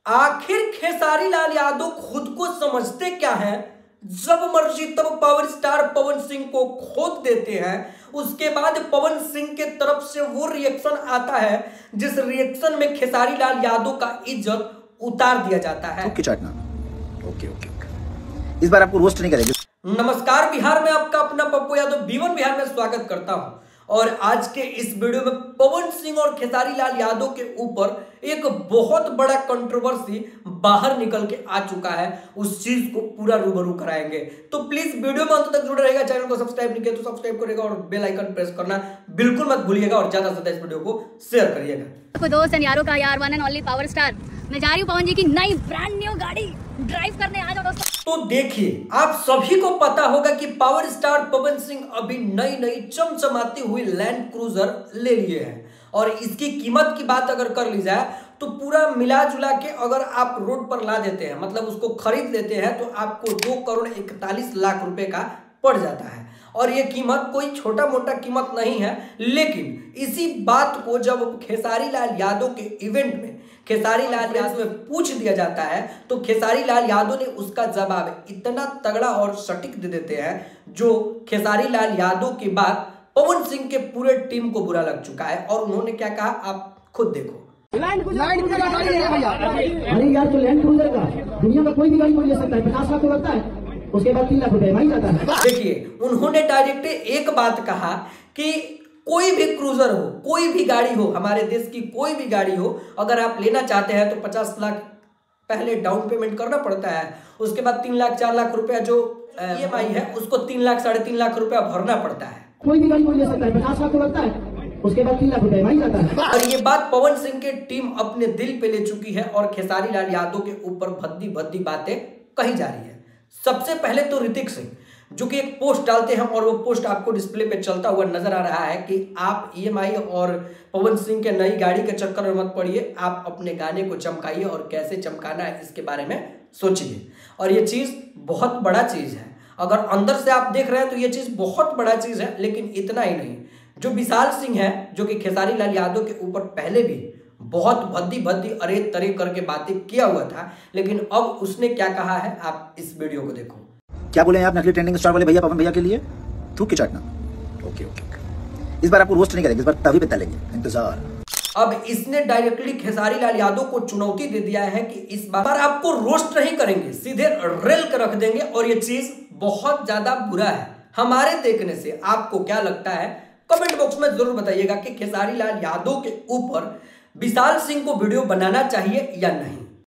आखिर खेसारी लाल यादव खुद को समझते क्या हैं? जब मर्जी तब पावर स्टार पवन सिंह को खोद देते हैं। उसके बाद पवन सिंह के तरफ से वो रिएक्शन आता है जिस रिएक्शन में खेसारी लाल यादव का इज्जत उतार दिया जाता है। ओके। इस बार आपको रोस्ट नहीं करेंगे। नमस्कार, बिहार में आपका अपना पप्पू यादव B1 बिहार में स्वागत करता हूं। और आज के इस वीडियो में पवन सिंह और खेसारी लाल यादव के ऊपर एक बहुत बड़ा कंट्रोवर्सी बाहर निकल के आ चुका है। उस चीज को पूरा रूबरू कराएंगे, तो प्लीज वीडियो में अंत तक जुड़े रहेगा। चैनल को सब्सक्राइब नहीं किया तो सब्सक्राइब करेगा और बेल आइकन प्रेस करना बिल्कुल मत भूलिएगा और ज्यादा से ज्यादा इस वीडियो को शेयर करिएगा। दोस्त एंड यारों का यार one and only power star, मैं जा रही हूँ पवन जी की नई ब्रांड न्यू गाड़ी ड्राइव करने। आ जाओ दोस्तों। तो देखिए, आप सभी को पता होगा कि पावर स्टार पवन सिंह अभी नई चमचमाती हुई लैंड क्रूजर ले लिए हैं और इसकी कीमत की बात अगर कर ली जाए तो पूरा मिला जुला के अगर आप रोड पर ला देते हैं, मतलब उसको खरीद लेते हैं, तो आपको 2,41,00,000 रुपए का पड़ जाता है। और ये कीमत कोई छोटा मोटा कीमत नहीं है। लेकिन इसी बात को जब खेसारी लाल यादव के इवेंट में खेसारी लाल यादव में पूछ दिया जाता है तो खेसारी लाल यादव ने उसका जवाब इतना तगड़ा और सटीक दे देते हैं जो खेसारी लाल यादव की बात पवन सिंह के पूरे टीम को बुरा लग चुका है। और उन्होंने क्या कहा, आप खुद देखो। लैंड क्रूजर का गाड़ी है भैया। अरे यार, तो लैंड क्रूजर का दुनिया में कोई भी गाड़ी ले सकता है। 50 लाख तो लगता है, उसके बाद 3 लाख रुपए वहीं जाता है। देखिए, उन्होंने डायरेक्ट एक बात कहा कि कोई भी क्रूजर हो, कोई भी गाड़ी हो, हमारे देश की कोई भी गाड़ी हो, अगर आप लेना चाहते हैं तो 50 लाख पहले डाउन पेमेंट करना पड़ता है। उसके बाद 3 लाख 4 लाख रुपया जो EMI है उसको 3 लाख 3.5 लाख रुपया भरना पड़ता है। कोई भी गाड़ी ले सकता है, 50 लाख तो लगता है, उसके बाद 3 लाख रुपए वहीं जाता है। और ये बात पवन सिंह की टीम अपने दिल पे ले चुकी है और खेसारी लाल यादव के ऊपर भद्दी बातें कही जा रही है। सबसे पहले तो ऋतिक सिंह जो कि एक पोस्ट डालते हैं और वो पोस्ट आपको डिस्प्ले पे चलता हुआ नजर आ रहा है कि आप EMI और पवन सिंह के नई गाड़ी के चक्कर में मत पड़िए, आप अपने गाने को चमकाइए और कैसे चमकाना है इसके बारे में सोचिए। और ये चीज बहुत बड़ा चीज है। अगर अंदर से आप देख रहे हैं तो ये चीज बहुत बड़ा चीज है। लेकिन इतना ही नहीं, जो विशाल सिंह है जो कि खेसारी लाल यादव के ऊपर पहले भी बहुत भद्दी अरे तरे करके बातें किया हुआ था, लेकिन अब उसने क्या कहा है आप इस वीडियो को देखो। क्या बोले आप नकली ट्रेंडिंग स्टार वाले भैया पवन भैया के लिए? थूक के चाटना। ओके। इस बार आपको रोस्ट नहीं करेंगे, इस बार तभी पे तलेंगे, इंतजार। अब इसने डायरेक्टली खेसारी लाल यादव को चुनौती दे दिया है कि इस बार आपको रोस्ट नहीं करेंगे, सीधे रेल कर रख देंगे। और ये चीज बहुत ज्यादा बुरा है। हमारे देखने से आपको क्या लगता है कमेंट बॉक्स में जरूर बताइएगा कि खेसारी लाल यादव के ऊपर विशाल सिंह को वीडियो बनाना चाहिए या नहीं।